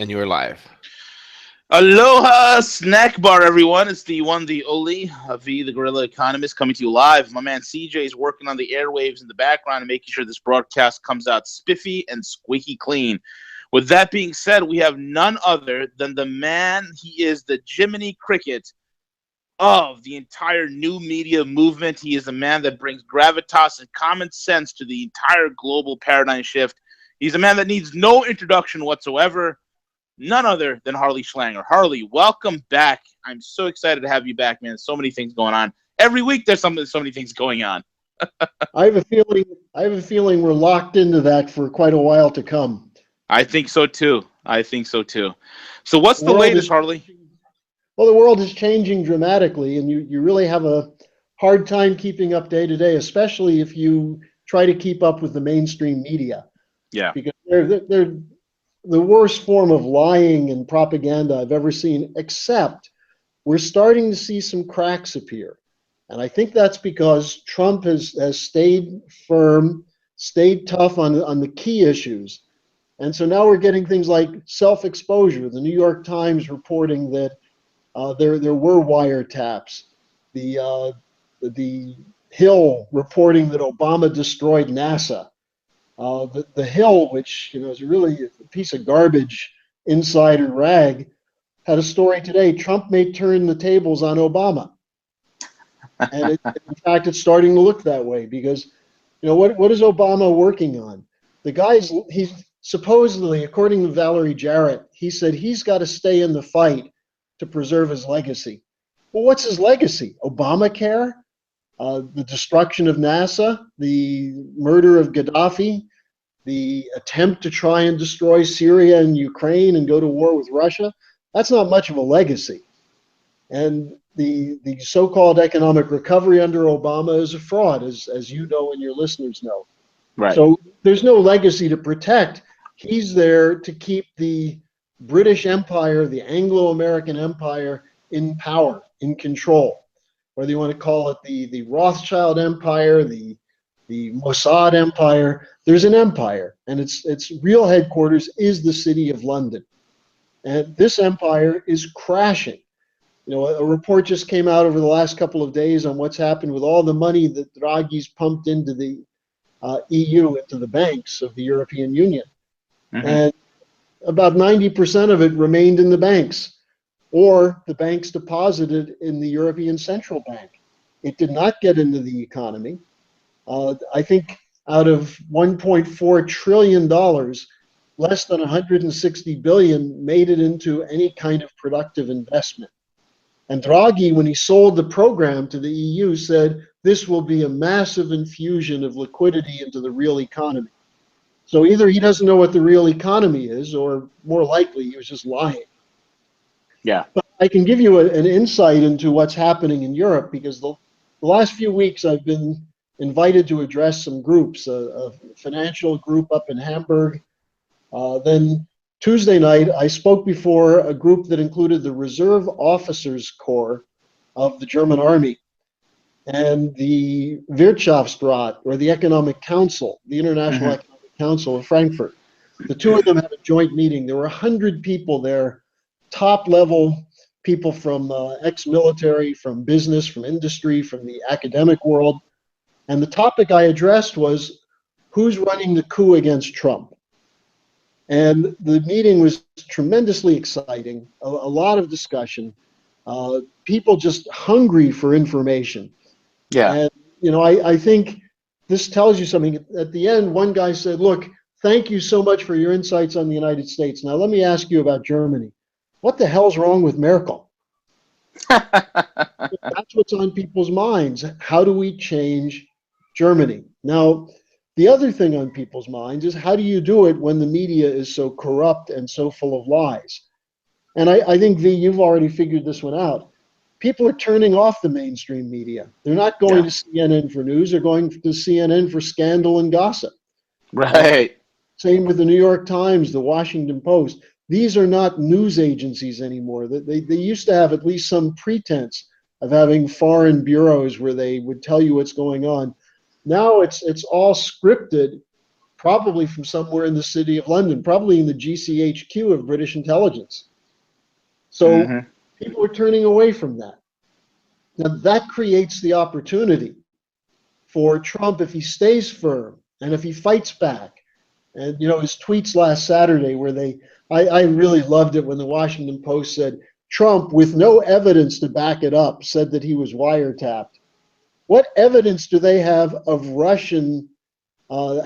And you're live. Aloha, snack bar, everyone. It's the one, the only, V, the Guerrilla Economist, coming to you live. My man CJ is working on the airwaves in the background and making sure this broadcast comes out spiffy and squeaky clean. With that being said, we have none other than the man. He is the Jiminy Cricket of the entire new media movement. He is the man that brings gravitas and common sense to the entire global paradigm shift. He's a man that needs no introduction whatsoever. None other than Harley Schlanger. Harley, welcome back. I'm so excited to have you back, man. So many things going on. Every week there's so many things going on. I have a feeling we're locked into that for quite a while to come. I think so too. So what's the latest, Harley? Well, the world is changing dramatically, and you really have a hard time keeping up day to day, especially if you try to keep up with the mainstream media. Yeah. Because they're the worst form of lying and propaganda I've ever seen, except we're starting to see some cracks appear. And I think that's because Trump has stayed firm, stayed tough on the key issues. And so now we're getting things like self-exposure. The New York Times reporting that there were wiretaps. The Hill reporting that Obama destroyed NASA. The Hill, which is really a piece of garbage insider rag, had a story today. Trump may turn the tables on Obama, and in fact, it's starting to look that way because, what is Obama working on? He's supposedly, according to Valerie Jarrett, he said he's got to stay in the fight to preserve his legacy. Well, what's his legacy? Obamacare? The destruction of NASA, the murder of Gaddafi, the attempt to try and destroy Syria and Ukraine and go to war with Russia, that's not much of a legacy. And the so-called economic recovery under Obama is a fraud, as you know and your listeners know. Right. So there's no legacy to protect. He's there to keep the British Empire, the Anglo-American Empire, in power, in control. Whether you want to call it the Rothschild Empire, the Mossad Empire, there's an empire, and its real headquarters is the city of London. And this empire is crashing. A report just came out over the last couple of days on what's happened with all the money that Draghi's pumped into the EU, into the banks of the European Union. Mm-hmm. And about 90% of it remained in the banks, or the banks deposited in the European Central Bank. It did not get into the economy. I think out of $1.4 trillion, less than 160 billion made it into any kind of productive investment. And Draghi, when he sold the program to the EU, said this will be a massive infusion of liquidity into the real economy. So either he doesn't know what the real economy is, or more likely he was just lying. Yeah. But I can give you an insight into what's happening in Europe, because the last few weeks I've been invited to address some groups, a financial group up in Hamburg. Then Tuesday night, I spoke before a group that included the Reserve Officers Corps of the German Army and the Wirtschaftsrat, or the Economic Council, the International Economic Council of Frankfurt. The two of them had a joint meeting. There were 100 people there, top-level people from ex-military, from business, from industry, from the academic world. And the topic I addressed was, who's running the coup against Trump? And the meeting was tremendously exciting, a lot of discussion, people just hungry for information. Yeah. And, I think this tells you something. At the end, one guy said, look, thank you so much for your insights on the United States. Now, let me ask you about Germany. What the hell's wrong with Merkel? That's what's on people's minds. How do we change Germany? Now, the other thing on people's minds is, how do you do it when the media is so corrupt and so full of lies? And I think, V, you've already figured this one out. People are turning off the mainstream media. They're not going to CNN for news. They're going to CNN for scandal and gossip. Right. Same with the New York Times, the Washington Post. These are not news agencies anymore. They used to have at least some pretense of having foreign bureaus where they would tell you what's going on. Now it's all scripted, probably from somewhere in the city of London, probably in the GCHQ of British intelligence. So Mm-hmm. people are turning away from that. Now that creates the opportunity for Trump, if he stays firm and if he fights back. And his tweets last Saturday where I really loved it when the Washington Post said, Trump, with no evidence to back it up, said that he was wiretapped. What evidence do they have of Russian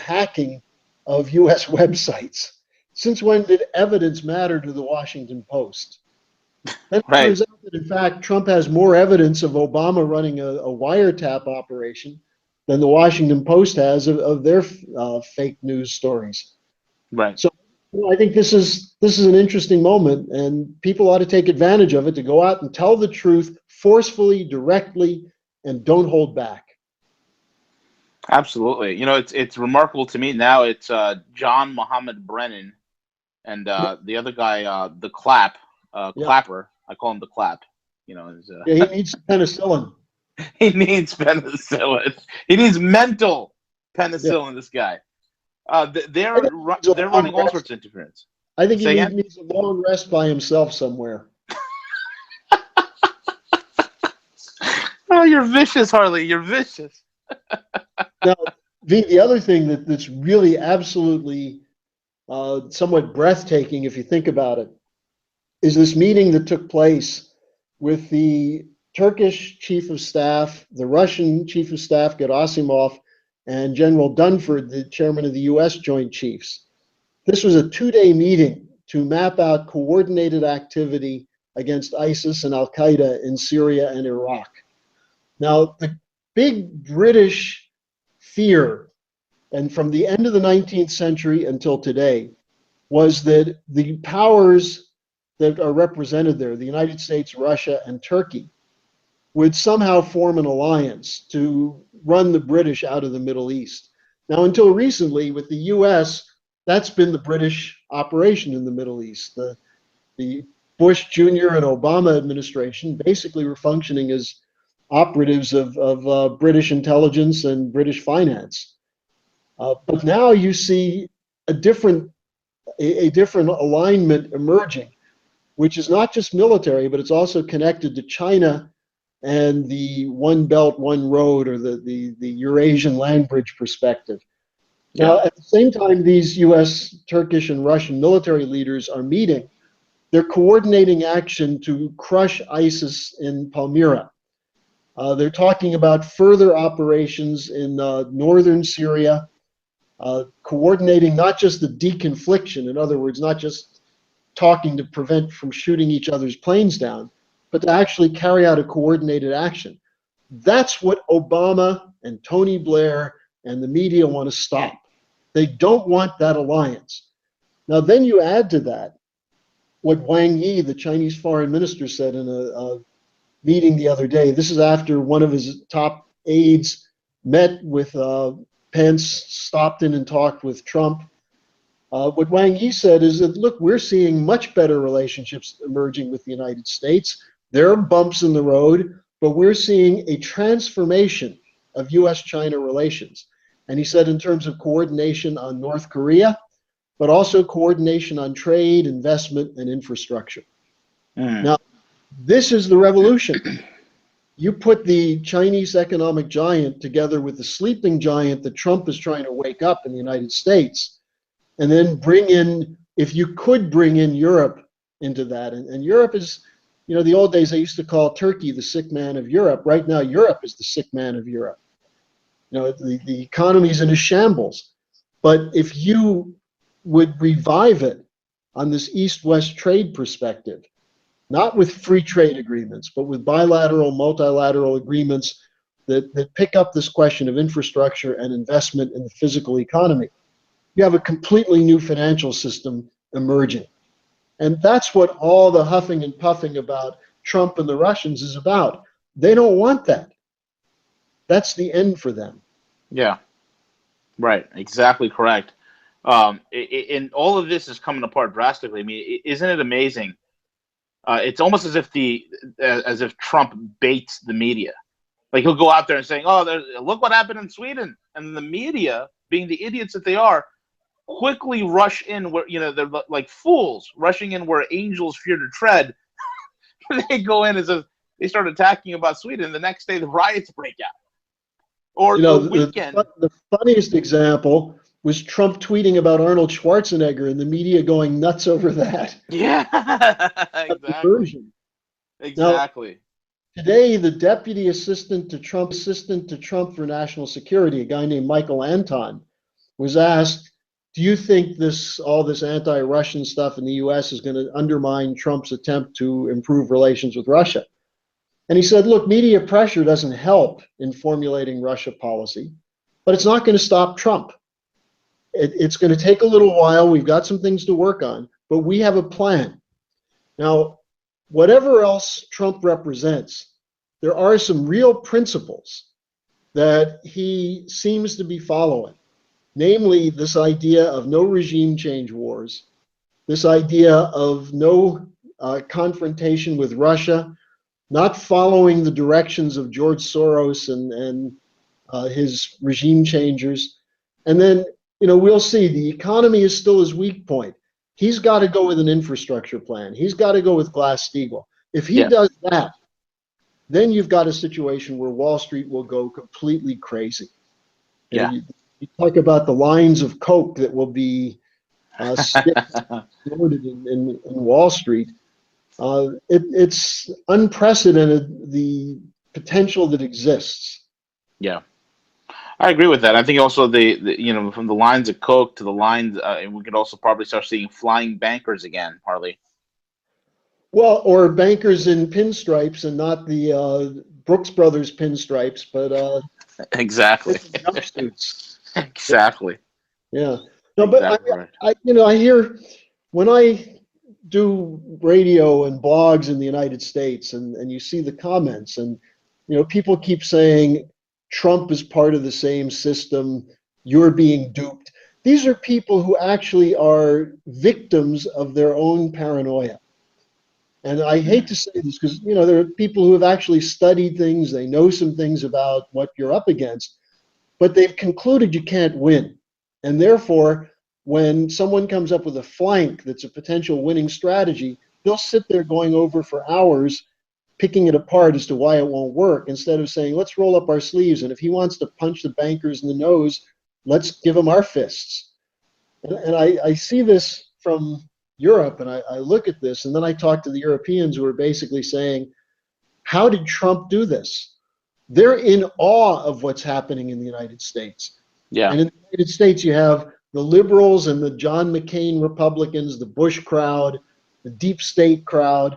hacking of U.S. websites? Since when did evidence matter to the Washington Post? Then it Right. turns out that, in fact, Trump has more evidence of Obama running a wiretap operation than the Washington Post has of their fake news stories. Right. So I think this is an interesting moment, and people ought to take advantage of it to go out and tell the truth forcefully, directly, and don't hold back. Absolutely. It's remarkable to me now. It's John Mohammed Brennan and the other guy, the Yeah, Clapper. I call him the Clap. Is, yeah, he needs penicillin. he needs penicillin. He needs mental Yeah, penicillin. This guy. I think he needs a They're long running all rest. sorts of interference. I think he Say again? needs a long rest by himself somewhere. Oh, you're vicious, Harley. You're vicious. Now, the other thing that's really absolutely somewhat breathtaking, if you think about it, is this meeting that took place with the Turkish chief of staff, the Russian chief of staff, Gerasimov, and General Dunford, the chairman of the U.S. Joint Chiefs. This was a 2-day meeting to map out coordinated activity against ISIS and Al Qaeda in Syria and Iraq. Now, the big British fear, and from the end of the 19th century until today, was that the powers that are represented there, the United States, Russia, and Turkey, would somehow form an alliance to run the British out of the Middle East. Now, until recently, with the US, that's been the British operation in the Middle East. The Bush Jr. and Obama administration basically were functioning as operatives of British intelligence and British finance. But now you see a different alignment emerging, which is not just military, but it's also connected to China and the One Belt, One Road, or the Eurasian land bridge perspective. Now, Yeah. at the same time, these US, Turkish, and Russian military leaders are meeting. They're coordinating action to crush ISIS in Palmyra. They're talking about further operations in northern Syria, coordinating not just the deconfliction, in other words, not just talking to prevent from shooting each other's planes down, but to actually carry out a coordinated action. That's what Obama and Tony Blair and the media want to stop. They don't want that alliance. Now, then you add to that what Wang Yi, the Chinese foreign minister, said in a meeting the other day. This is after one of his top aides met with Pence, stopped in and talked with Trump. What Wang Yi said is that, look, we're seeing much better relationships emerging with the United States. There are bumps in the road, but we're seeing a transformation of US-China relations. And he said in terms of coordination on North Korea, but also coordination on trade, investment, and infrastructure. Mm. Now, this is the revolution. You put the Chinese economic giant together with the sleeping giant that Trump is trying to wake up in the United States, and then bring in, if you could bring in Europe into that. And Europe is, the old days they used to call Turkey the sick man of Europe. Right now, Europe is the sick man of Europe. The economy is in a shambles. But if you would revive it on this East-West trade perspective, not with free trade agreements, but with bilateral, multilateral agreements that pick up this question of infrastructure and investment in the physical economy, you have a completely new financial system emerging. And that's what all the huffing and puffing about Trump and the Russians is about. They don't want that. That's the end for them. Yeah. Right. Exactly correct. And all of this is coming apart drastically. I mean, isn't it amazing? It's almost as if Trump baits the media. Like he'll go out there and saying, "Oh, look what happened in Sweden," and the media, being the idiots that they are, quickly rush in where, they're like fools rushing in where angels fear to tread. They go in as they start attacking about Sweden. The next day, the riots break out. Or the weekend. The funniest example was Trump tweeting about Arnold Schwarzenegger and the media going nuts over that. Yeah, exactly. Exactly. Now, today, the deputy assistant to Trump for national security, a guy named Michael Anton, was asked, do you think all this anti-Russian stuff in the US is going to undermine Trump's attempt to improve relations with Russia? And he said, look, media pressure doesn't help in formulating Russia policy, but it's not going to stop Trump. It's going to take a little while. We've got some things to work on, but we have a plan. Now, whatever else Trump represents, there are some real principles that he seems to be following, namely this idea of no regime change wars, this idea of no confrontation with Russia, not following the directions of George Soros and his regime changers. And then, we'll see. The economy is still his weak point. He's got to go with an infrastructure plan. He's got to go with Glass-Steagall. If he does that, then you've got a situation where Wall Street will go completely crazy. Yeah. You talk about the lines of coke that will be loaded in Wall Street. It's unprecedented, the potential that exists. Yeah, I agree with that. I think also from the lines of coke to the lines, we could also probably start seeing flying bankers again, Harley. Well, or bankers in pinstripes and not the Brooks Brothers pinstripes, but exactly jumpsuits. Exactly. Yeah. No, exactly but right. I hear when I do radio and blogs in the United States, and you see the comments, and people keep saying Trump is part of the same system, you're being duped. These are people who actually are victims of their own paranoia. And I hate to say this because there are people who have actually studied things, they know some things about what you're up against, but they've concluded you can't win. And therefore, when someone comes up with a flank that's a potential winning strategy, they'll sit there going over for hours, picking it apart as to why it won't work, instead of saying, let's roll up our sleeves. And if he wants to punch the bankers in the nose, let's give him our fists. And I see this from Europe, and I look at this, and then I talk to the Europeans who are basically saying, how did Trump do this? They're in awe of what's happening in the United States. Yeah. And in the United States, you have the liberals and the John McCain Republicans, the Bush crowd, the deep state crowd.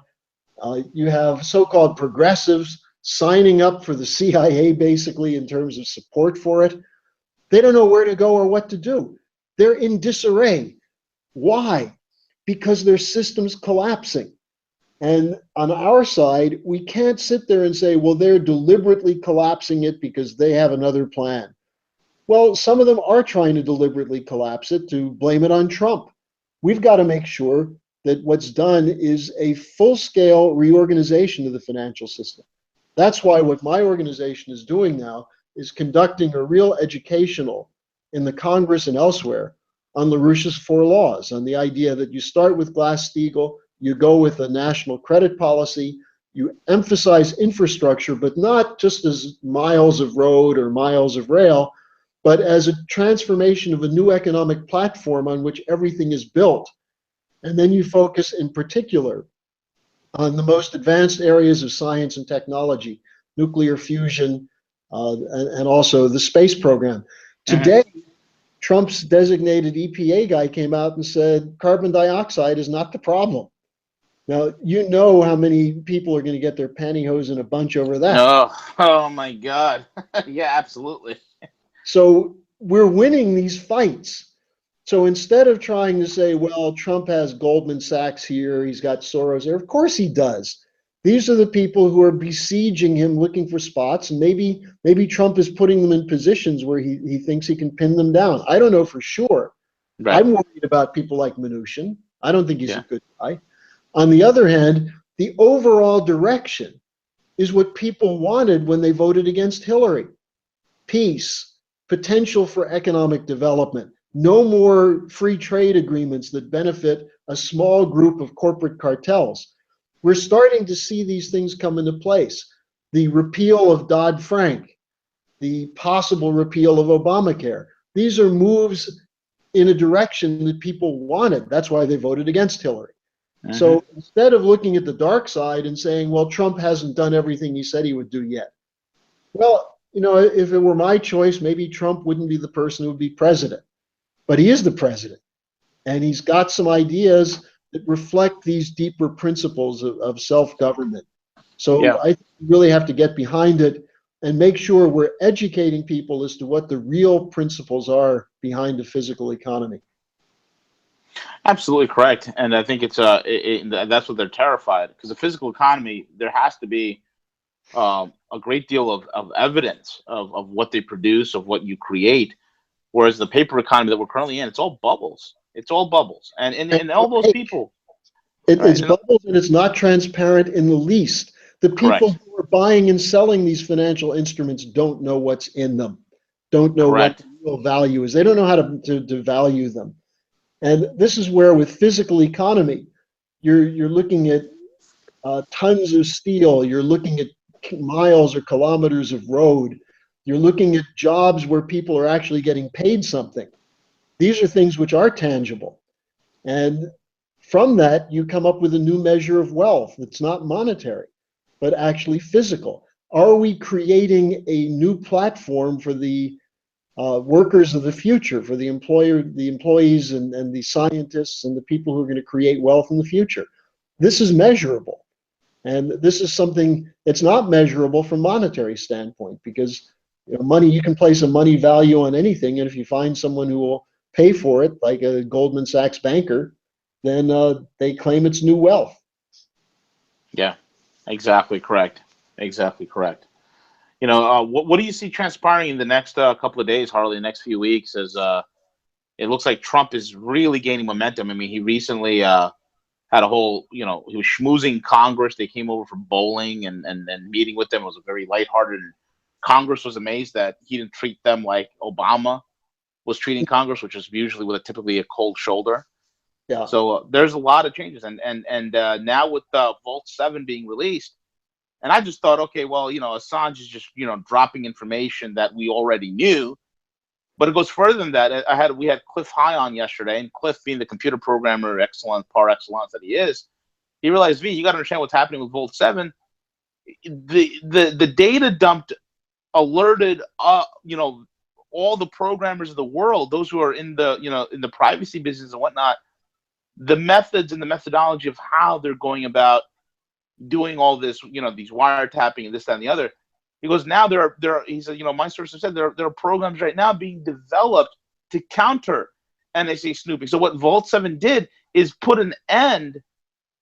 You have so-called progressives signing up for the CIA, basically, in terms of support for it. They don't know where to go or what to do. They're in disarray. Why? Because their system's collapsing. And on our side, we can't sit there and say, well, they're deliberately collapsing it because they have another plan. Well, some of them are trying to deliberately collapse it to blame it on Trump. We've got to make sure that what's done is a full-scale reorganization of the financial system. That's why what my organization is doing now is conducting a real educational in the Congress and elsewhere on LaRouche's 4 laws, on the idea that you start with Glass-Steagall, you go with a national credit policy, you emphasize infrastructure, but not just as miles of road or miles of rail, but as a transformation of a new economic platform on which everything is built. And then you focus in particular on the most advanced areas of science and technology, nuclear fusion, and also the space program. Today, Trump's designated EPA guy came out and said carbon dioxide is not the problem. Now, you know how many people are going to get their pantyhose in a bunch over that. Oh my God. Yeah, absolutely. So we're winning these fights. So instead of trying to say, well, Trump has Goldman Sachs here, he's got Soros there, of course he does. These are the people who are besieging him looking for spots, and maybe Trump is putting them in positions where he thinks he can pin them down. I don't know for sure. Right. I'm worried about people like Mnuchin. I don't think he's a good guy. On the other hand, the overall direction is what people wanted when they voted against Hillary. Peace, potential for economic development, No more free trade agreements that benefit a small group of corporate cartels. We're starting to see these things come into place. The repeal of Dodd-Frank, the possible repeal of Obamacare. These are moves in a direction that people wanted. That's why they voted against Hillary. So instead of looking at the dark side and saying, well, Trump hasn't done everything he said he would do yet. Well, you know, if it were my choice, maybe Trump wouldn't be the person who would be president. But he is the president. And he's got some ideas that reflect these deeper principles of self-government. So I think we really have to get behind it and make sure we're educating people as to what the real principles are behind the physical economy. Absolutely correct, and I think it's that's what they're terrified, because the physical economy, there has to be a great deal of evidence of what they produce, of what you create, whereas the paper economy that we're currently in, it's all bubbles. It's all bubbles, and all those people. It's bubbles, and it's not transparent in the least. The people who are buying and selling these financial instruments don't know what's in them, don't know what the real value is. They don't know how to value them. And this is where, with physical economy, you're looking at tons of steel, you're looking at miles or kilometers of road, you're looking at jobs where people are actually getting paid something. These are things which are tangible. And from that, you come up with a new measure of wealth that's not monetary, but actually physical. Are we creating a new platform for the workers of the future, for the employees and the scientists and the people who are going to create wealth in the future? This is measurable. And this is something that's not measurable from a monetary standpoint, because money, you can place a money value on anything, and if you find someone who will pay for it, like a Goldman Sachs banker, then they claim it's new wealth. Yeah, exactly correct. Exactly correct. What do you see transpiring in the next couple of days, Harley, the next few weeks, as it looks like Trump is really gaining momentum? I mean, he recently had a whole, he was schmoozing Congress. They came over for bowling and meeting with them. It was a very lighthearted. Congress was amazed that he didn't treat them like Obama was treating Congress, which is usually with typically a cold shoulder. Yeah. So there's a lot of changes, and now with Vault 7 being released, and I just thought, okay, well, Assange is just dropping information that we already knew, but it goes further than that. We had Cliff High on yesterday, and Cliff, being the computer programmer par excellence that he is, he realized, you got to understand what's happening with Vault 7. The data dumped alerted all the programmers of the world, those who are in the privacy business and whatnot, the methods and the methodology of how they're going about doing all this, these wiretapping and this, that, and the other. He goes, now he said, my sources said there are programs right now being developed to counter NSA snooping. So what Vault 7 did is put an end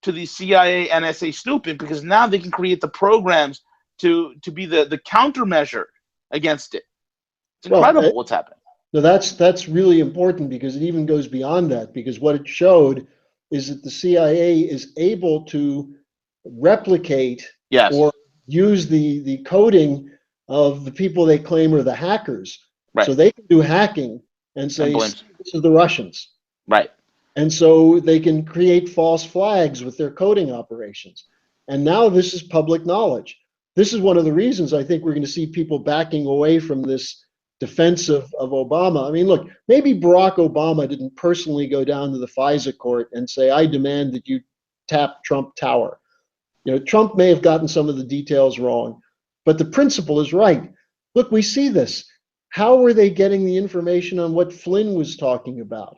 to the CIA NSA snooping, because now they can create the programs to be the countermeasure against it. It's incredible what's happening. No, that's really important, because it even goes beyond that, because what it showed is that the CIA is able to replicate or use the coding of the people they claim are the hackers. So they can do hacking and say, this is the Russians. Right. And so they can create false flags with their coding operations. And now this is public knowledge. This is one of the reasons I think we're going to see people backing away from this defense of Obama. I mean, look, maybe Barack Obama didn't personally go down to the FISA court and say, I demand that you tap Trump Tower. Trump may have gotten some of the details wrong, but the principle is right. Look, we see this. How were they getting the information on what Flynn was talking about?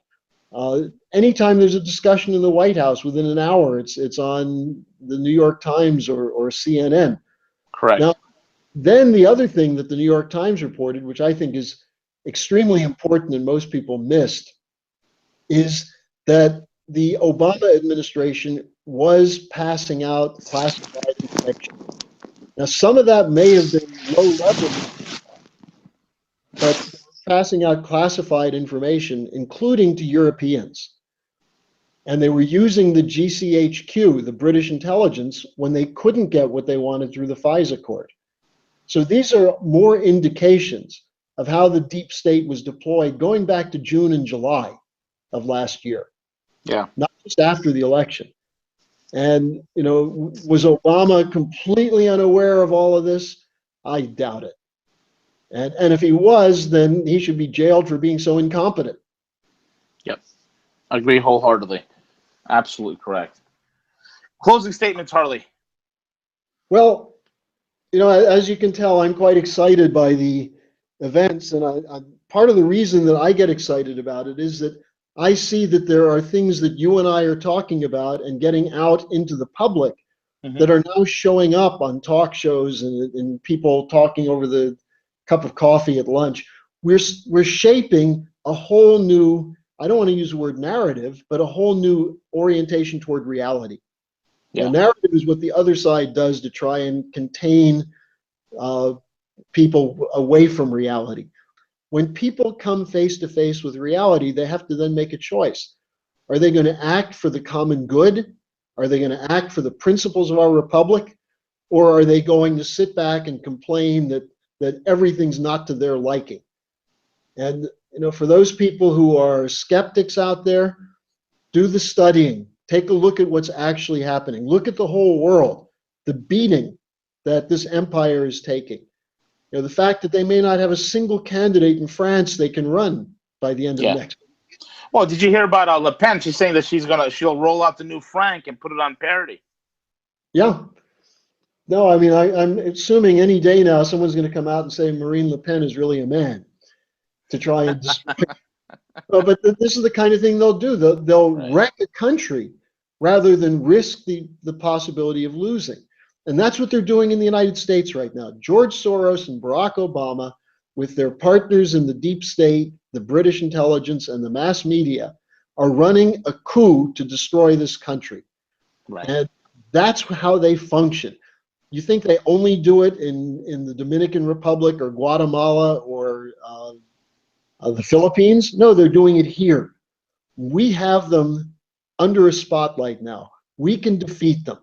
Anytime there's a discussion in the White House, within an hour, it's on the New York Times or CNN. Correct. Now, then the other thing that the New York Times reported, which I think is extremely important and most people missed, is that the Obama administration was passing out classified information. Now, some of that may have been low level, but passing out classified information, including to Europeans. And they were using the GCHQ, the British intelligence, when they couldn't get what they wanted through the FISA court. So these are more indications of how the deep state was deployed going back to June and July of last year, Yeah. not just after the election. And, was Obama completely unaware of all of this? I doubt it. And if he was, then he should be jailed for being so incompetent. Yep. I agree wholeheartedly. Absolutely correct. Closing statements, Harley. Well, as you can tell, I'm quite excited by the events, and part of the reason that I get excited about it is that I see that there are things that you and I are talking about and getting out into the public that are now showing up on talk shows and people talking over the cup of coffee at lunch. We're shaping a whole new, I don't want to use the word narrative, but a whole new orientation toward reality. Yeah. Narrative is what the other side does to try and contain people away from reality. When people come face to face with reality, they have to then make a choice. Are they going to act for the common good? Are they going to act for the principles of our republic? Or are they going to sit back and complain that everything's not to their liking? And for those people who are skeptics out there, do the studying. Take a look at what's actually happening. Look at the whole world, the beating that this empire is taking. The fact that they may not have a single candidate in France they can run by the end of next week. Well, did you hear about Le Pen? She's saying that she'll roll out the new franc and put it on parity. Yeah. No, I mean, I'm assuming any day now someone's going to come out and say Marine Le Pen is really a man to try and destroy. But this is the kind of thing they'll do. They'll wreck a country rather than risk the possibility of losing. And that's what they're doing in the United States right now. George Soros and Barack Obama, with their partners in the deep state, the British intelligence, and the mass media, are running a coup to destroy this country. Right. And that's how they function. You think they only do it in the Dominican Republic or Guatemala or the Philippines? No, they're doing it here. We have them under a spotlight now. We can defeat them.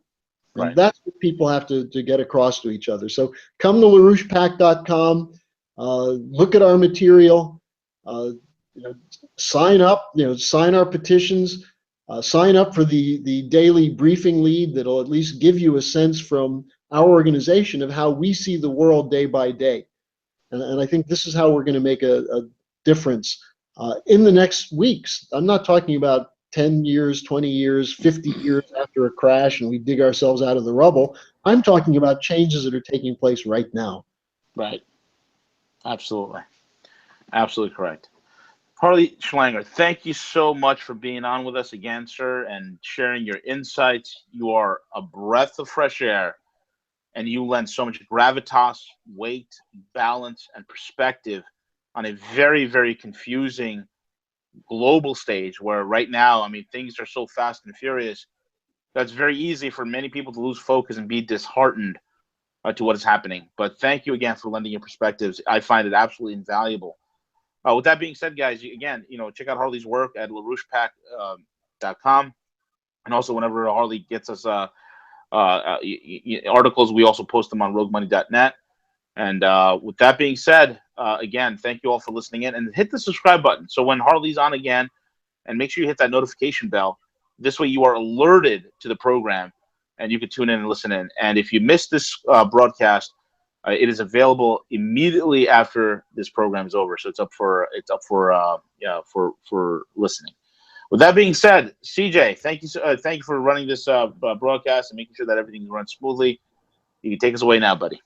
And that's what people have to get across to each other. So come to LaRouchePAC.com, look at our material, sign up, sign our petitions, sign up for the daily briefing lead that'll at least give you a sense from our organization of how we see the world day by day. And I think this is how we're going to make a difference in the next weeks. I'm not talking about 10 years, 20 years, 50 years after a crash and we dig ourselves out of the rubble. I'm talking about changes that are taking place right now. Right. Absolutely. Absolutely correct. Harley Schlanger, thank you so much for being on with us again, sir, and sharing your insights. You are a breath of fresh air, and you lend so much gravitas, weight, balance, and perspective on a very, very confusing global stage where right now, I mean, things are so fast and furious. That's very easy for many people to lose focus and be disheartened to what is happening. But thank you again for lending your perspectives. I find it absolutely invaluable. With that being said, guys, again, check out Harley's work at LaRouchePAC.com. And also whenever Harley gets us articles, we also post them on RogueMoney.net. And with that being said, again, thank you all for listening in, and hit the subscribe button. So when Harley's on again, and make sure you hit that notification bell. This way you are alerted to the program and you can tune in and listen in. And if you missed this broadcast, it is available immediately after this program is over. So it's up for listening. With that being said, CJ, thank you for running this broadcast and making sure that everything runs smoothly. You can take us away now, buddy.